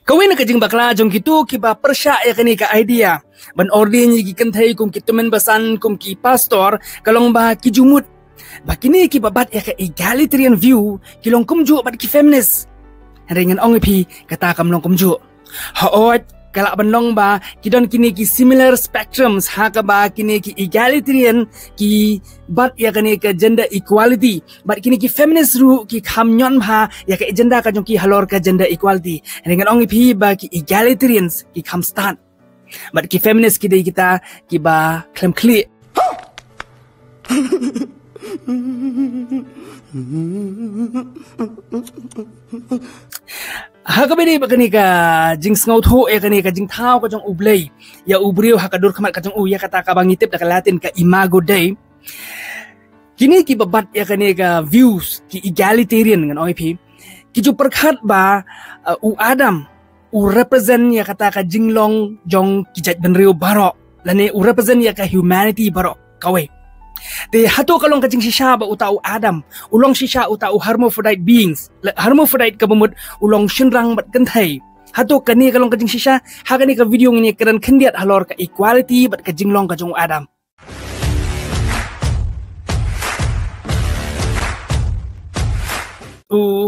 Kawin na kajing bakla jong gitu kiba persya ya kani ka idea. Ban orde ni ki kentai kum ki temen basan kum ki pastor kalong ba ki jumut. Ba kini ki babat ya ka egalitarian view kilong kum ju bat ki feminist. Ringan ong pi kata kam long kum ju. Haot kalak banlong ba kidon kini ki similar spectrums ha ka ba kini ki egalitarian ki bat ya kani ka gender equality bat kini ki feminist ru ki khamnyon ha ya ka agenda ka jong ki halor ka gender equality ringan ong pi ba ki egalitarians ki kham stand bat ki feminist ki dei kita ki ba claim clear Hakabini bakani ka jing sngaut ho e kani ka jing thau ka jong ublay ya ubriu hakadur khamat ka jong ya kata ka bangitip da Latin ka imago dei kini ki babat ya kani ka views ki egalitarian ngan OIP ki ju perkhat ba u Adam u represent ya kata ka jinglong jong ki jat benriu barok lane u represent ya ka humanity barok kawe Te hato kalong kajing shisha ba utau Adam ulong shisha utau hermaphrodite beings hermaphrodite kabumut ulong shinrang bat kentai hato kani kalong kajing shisha hakani ka video ngini keran khendiat halor ka equality bat kajing long kajong Adam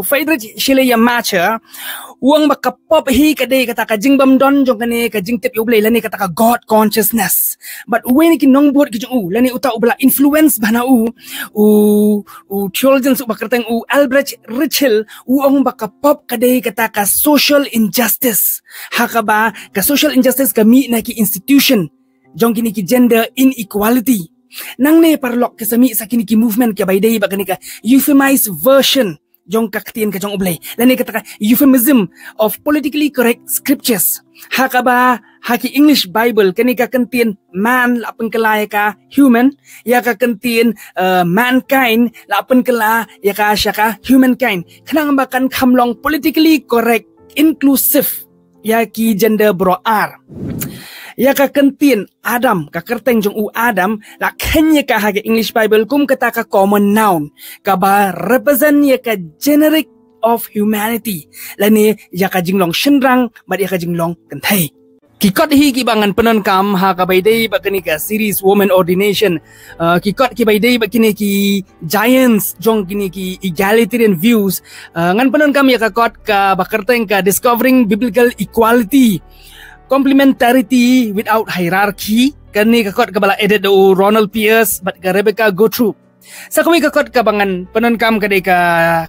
faidrich shile ya matcha uang baka pop hi kadai kata ka jing bam don jong kane ka jing tip ublay lani kata ka god consciousness but when ki nong bot ki jong lani uta ubla influence bana theologians bakarteng Albrecht Ritschl uang baka pop kadai kata ka social injustice hakaba ka social injustice kami na ki institution jong kini ki gender inequality nang ne parlok ke sami sakini ki movement ke baidai bakani ka euphemized version jong kaktian ka jong ublay lani kata ka euphemism of politically correct scriptures hakaba haki English Bible kani ka kantin man la pengkelai ka human ya ka kantin mankind la pengkela ya ka syaka humankind kanang bakan kamlong politically correct inclusive ya ki gender bro r ya ka kantin Adam ka kerteng jong u Adam la kenya ka hage English Bible kum kata ka common noun ka ba represent ya ka generic of humanity lani ya ka jinglong shinrang ba ya ka jinglong kentai kikot hi ki bangan penon kam ha ka baidai ba kani ka series woman ordination kikot ki baidai ba kini ki giants jong kini ki egalitarian views ngan penon kam ya ka kot ka ba kerteng ka discovering biblical equality complementarity without hierarchy kani kakot kabala edit do Ronald Pierce bat ka Rebecca Gottrup sakami kakot kabangan penonkam kadai ka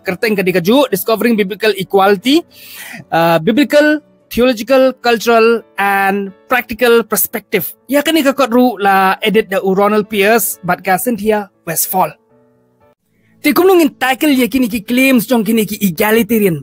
kerteng kadai ka ju discovering biblical equality biblical theological cultural and practical perspective ya kani kakot ru la edit do Ronald Pierce bat ka Cynthia Westfall tikumlungin tackle ya kini ki claims jong kini ki egalitarian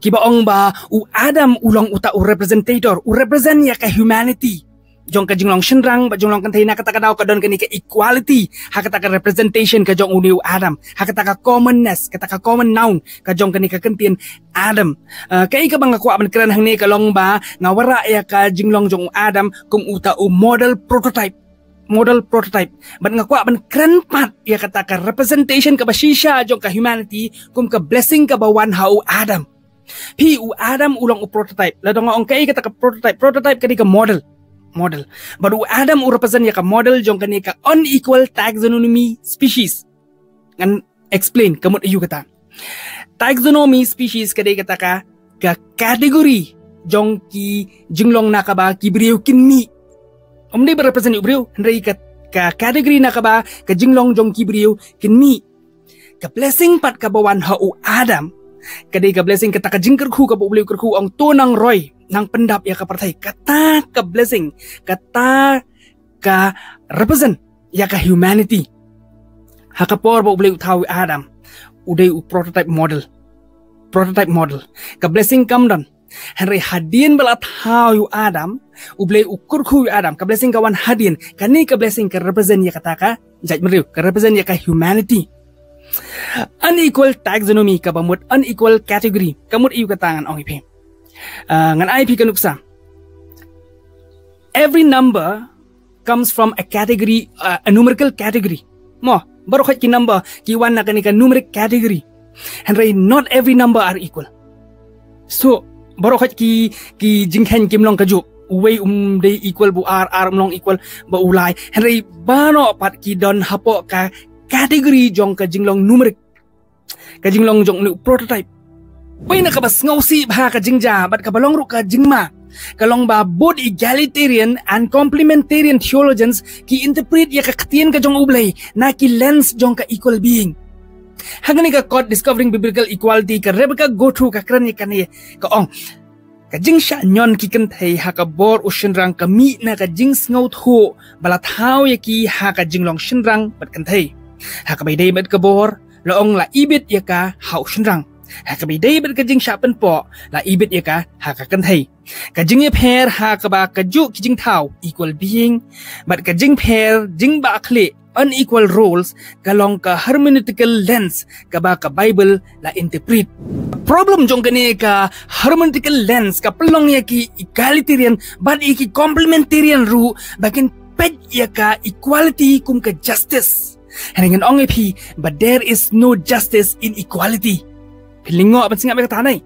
kiba ong ba u Adam ulong uta u representator u represent ya ka humanity jong ka jinglong shinrang ba jinglong kan taina kata kadau ka don kani ka equality ha kata ka representation ka jong uni u Adam ha kata ka commonness kata ka common noun ka jong kani ka kentin Adam kai ka bang aku aban kran hang ni kalong ba ngawara ya ka jinglong jong Adam kum uta u model prototype bat ngaku ban keren pat ya kata ka representation ka basisha jong ka humanity kum ka blessing ka bawan hau Adam pi u Adam ulong u prototype la dong ong kai kata ka prototype kadi ka model but u Adam u represent ya ka model jong kani ka unequal taxonomy species ngan explain kamut ayu kata taxonomy species kadi kata ka kategori jong ki jinglong nakaba ki briu kinmi omde berrepresent ubriu hendrai ka kategori nakaba ka jinglong jong ki briu kinmi ka blessing pat ka bawan hau Adam kadai ka blessing kata ka jingker khu ka bubliu kerku ong tunang roy nang pendap ya ka partai kata ka blessing kata ka represent ya ka humanity hakapor bubliu thau Adam udai u prototype model ka blessing kamdan henry hadin bala thau yu Adam ublei ukur khu Adam ka blessing kawan hadin kani ka blessing ka represent ya kata ka jaj meriu ka represent ya ka humanity unequal taxonomy ka bamut unequal category kamut iu katangan ong ip ngan ip kanuksa every number comes from a category a numerical category mo baru khat ki number ki wan na kanika numeric category and not every number are equal so Baru ki jinghen kim long kaju uwe day equal bu r long equal ba ulai henry bano pat ki don hapo ka kategori jong ka jinglong numerik ka jinglong jong nu prototype pai na ka bas ngausi ba ka jingja bat ka balong ru ka jingma kalong ba both egalitarian and complementarian theologians ki interpret ya ka katien ka jong ublay na ki lens jong ka equal being hagani ka caught discovering biblical equality ka Rebecca go through ka kran ka ni ka ong ka jing sha nyon ki kan thai ha ka bor ushin rang ka mi na ka jing sngaut ho bala thau ya ki ha ka jinglong shin rang bat kan thai ha ka bai dei bat ka bor la ong la ibit ya ka hau shin rang ha ka bai dei bat ka jing sha pen po la ibit ya ka ha ka kan thai ka jing ye pher ha ka ba ka ju ki jing thau equal being but ka jing pher jing ba khle unequal roles kalong ka hermeneutical lens ka ba ka Bible la interpret problem jong kani ka hermeneutical lens ka pelong ya ki egalitarian but iki complementarian ru bakin pet ya ka equality kum ka justice hangen ong ep but there is no justice in equality pilingo apan singa ba ka tanay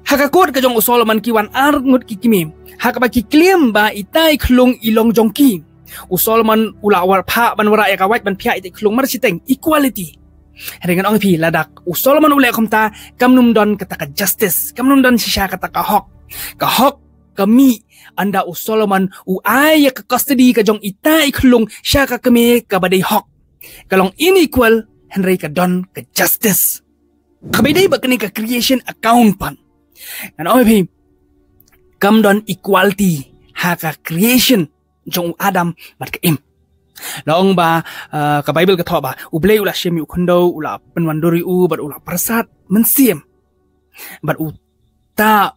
hakakot ka jong Solomon ki wan ar ngut ki kimi hakaba ki claim ba itai khlong ilong jong ki Solomon ulawar pa ban wara ya kawat ban pia itai khlong mar siteng equality dengan ong pi ladak Solomon ule komta kamnum don kata ka justice kamnum don sisha kata ka hok kami anda Solomon ay ka custody ka jong itai khlong sya ka kami ka badai hok kalong unequal henry ka don ka justice kabidai ba kani ka creation account pan and ong pi kam don equality ha ka creation jong Adam bat ka im laong ba ka Bible ka tho ba ublay ula shem yu khondo ula penwandori u bat ula prasad mensiem bat uta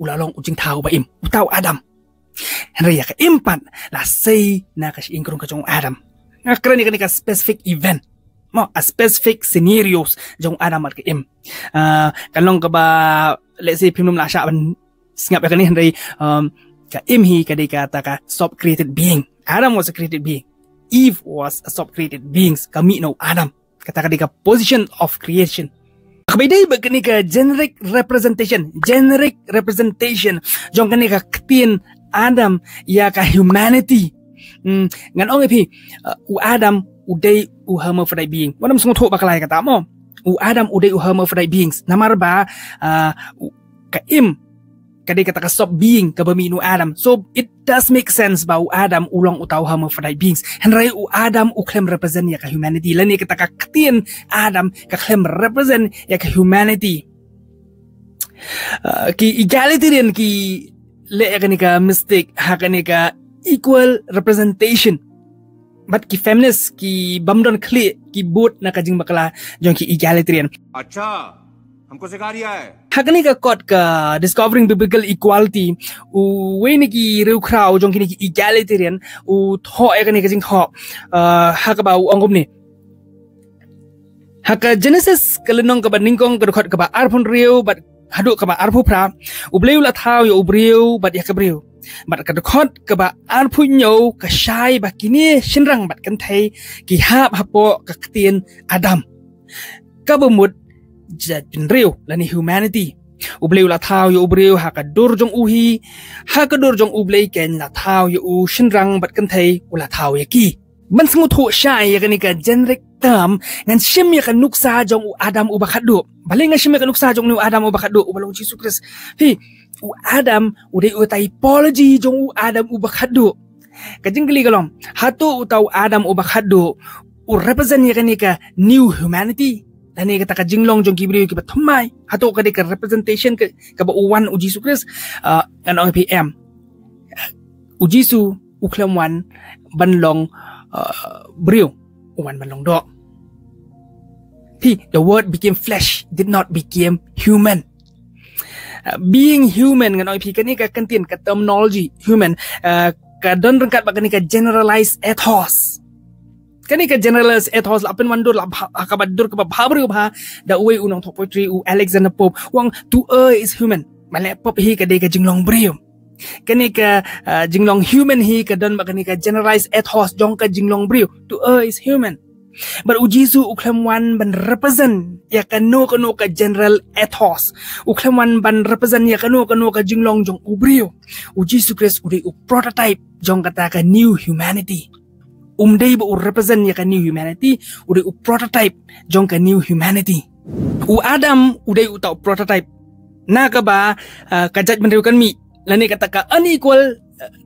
ula long ujing thau ba im utau Adam henry ya ka impan la say na ka ingkrong ka jong Adam ngakrani ka specific event mo a specific scenarios jong Adam bat ka im kalong ka ba let's say pinum la sha ban singap ka ni henry ka imhi kadika taka stop created being Adam was a created being Eve was a stop created beings kami no Adam kata kadika position of creation kabidai bagani ka generic representation jong kani ka ktin Adam ya ka humanity ngan ong epi Adam uday hermaphrodite being wanam sungo tho bakalai kata mo Adam uday hermaphrodite beings namar ba ka im kadai kata ka stop being ka baminu Adam so it does make sense ba Adam ulang utaw hermaphrodite beings henry Adam claim represent ya ka humanity lani kata ka katien Adam ka claim represent ya ka humanity ki egalitarian ki le ka ni ka mistake ha ka ni ka equal representation but ki feminist ki bamdon clear ki boot na ka jing bakala jong ki egalitarian अच्छा हमको सिखा रिया है hakani ka kot ka discovering biblical equality u weni ki reu krau jong kini ki egalitarian u tho ekani ka jing tho hakaba u angom ni haka Genesis kalenong ka baningkong ka kot ka ba arpon reu bat hadu ka ba arpu pra u bleu la thau yo breu bat ya ka breu bat ka kot ka ba arpu nyo ka shai ba kini shinrang bat kan thai ki hap hapo ka ktien Adam ka bumut jadin rew lani humanity ubleu la thau yo ubreu ha ka dur jong uhi ha ka dur jong ublei ken la thau yo u shinrang bat kan thai ula thau ya ki ban sngu thu shai ya ni ka generic term ngan shim ya ka nuksa jong u Adam u bakhadu baleng shim ya ka nuksa jong u Adam u bakhadu u balong Jesus Christ hi u Adam u dei u typology jong u Adam u bakhadu ka jingli galom hatu utaw Adam u bakhadu u represent ya ni ka new humanity lani kata ka jinglong jong kibriyo ki bathumai hato ka de ka representation ka ba uwan u Jesus Christ an ong PM u Jesus u klam wan banlong brio uwan banlong do the word became flesh did not became human being human ngan ong pi kani ka kantin ka terminology human ka don rengkat ba kani ka generalized ethos kani ka generalize ethos la pen mandur la akabadur ka bhabri bha da uwe unong thok poetry u Alexander Pope wang to is human male pop hi ka de ka jinglong brio kani ka jinglong human hi ka don ba kani ka generalize ethos jong ka jinglong brio to is human But ujisu uklamwan ban represent ya kano ka general ethos. Uklamwan ban represent ya kano ka jinglong jong ubrio. Ujisu Christ uday u prototype jong kata ka new humanity. Umday ba u represent ya ka new humanity, uday u prototype jong ka new humanity. U Adam uday u tau prototype. Na ka ba ka judgment kan mi. Lani kata ka unequal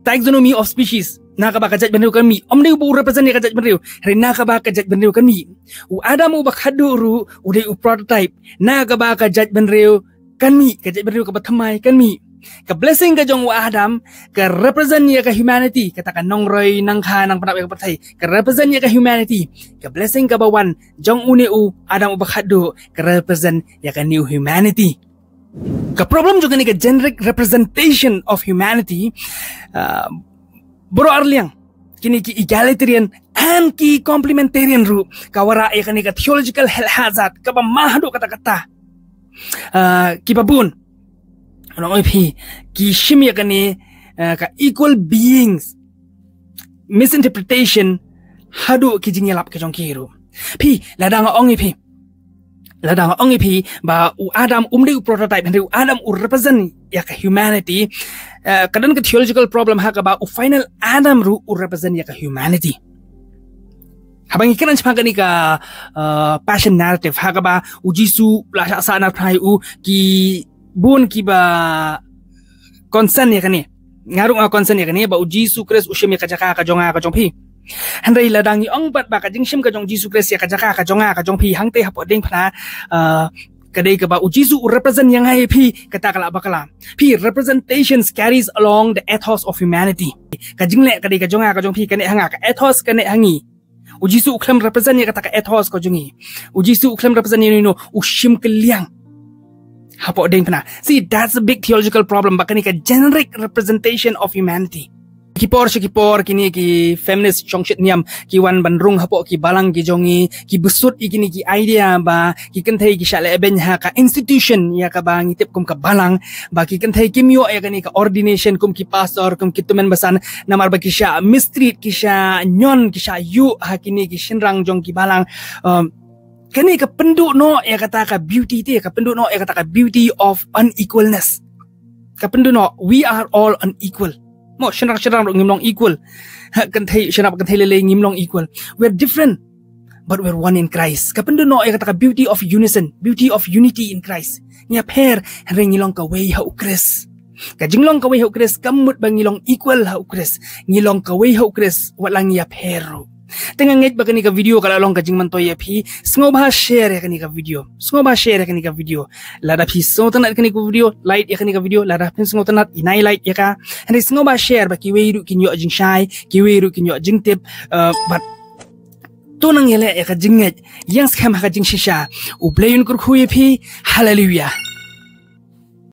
taxonomy of species. Nakaba kajat benriu kami om deu bu represent ya kajat benriu hari nakaba kajat benriu kami u Adam u bakhaduru udai u prototype nakaba kajat benriu kami kajat benriu ka bathamai kami ka blessing ka jong u Adam ka represent ya ka humanity katakan nongroi nangkha nang panap ka pathai ka represent ya ka humanity ka blessing ka bawan jong une u Adam u bakhadu ka represent ya ka new humanity. Ka problem juga ni ka generic representation of humanity Bro arliang kini ki egalitarian and ki complementarian ru kawara ya kani ka theological hazard ka ba mahdo kata-kata ki babun ano pi ki shimi ya kani ka equal beings misinterpretation hadu ki jingelap ke jong kiru pi ladang ong pi ladang ong pi ba u Adam umde u prototype and u Adam u represent ya ka humanity kadang ke theological problem ha ka ba u final Adam ru u represent ya ka humanity habang ikan ang ni ka passion narrative ha ka ba u Jisu la sa na prai u ki bun ki ba concern ya kani ngarung concern ya kani ba u Jisu Christ u shim ya ka jaka ka jonga ka jongpi handai ladang i ong bat ba ka jing shim ka jong Jisu Christ ya ka jaka ka jonga ka jongpi hang te hapo ding phana kadai ka ba u Jisu represent yang hai pi kata kala bakala pi representations carries along the ethos of humanity ka jingle kadai ka jonga ka jong pi kane hanga ka ethos kane hangi u Jisu uklam represent ya kata ka ethos ko jongi u Jisu uklam represent ya no u shim keliang hapo ding phana see that's a big theological problem bakani ka generic representation of humanity kipor kini ki feminist chongshit niam ki wan bandrung hapo ki balang ki jongi ki besut ikini ki idea ba ki kenthai ki shale ben ha ka institution ya ka bang itip kum ka balang ba ki kenthai kimyo ya kani ka ordination kum ki pastor kum ki tumen basan namar ba ki sha mistreat ki sha nyon ki sha yu ha kini ki shinrang jong ki balang kani ka penduk no ya kata ka beauty ti ka penduk no ya kata ka beauty of unequalness ka penduk no we are all unequal mo shenrak ngimlong equal kan thai shenap kan thai lele ngimlong equal we're different but we're one in Christ kapendo no ay kata beauty of unison beauty of unity in Christ nya pair ngilong ka way ha Christ ka jinglong ka way ha Christ kamut bang ngilong equal ha Christ ngilong ka way ha Christ walang ya pair tengah ngej ba kani ka video kala long ka jingman toy phi sngoba share ya kani ka video sngoba share ya kani ka video lada phi so tanat kani ka video like ya kani ka video lada phi sngo tanat inai like ya ka and sngoba share ba ki weiru kinyo jing shai ki weiru kinyo jing tip but to nang yele ya ka jingej yang skam ha ka jing shisha u playun kur khuye phi hallelujah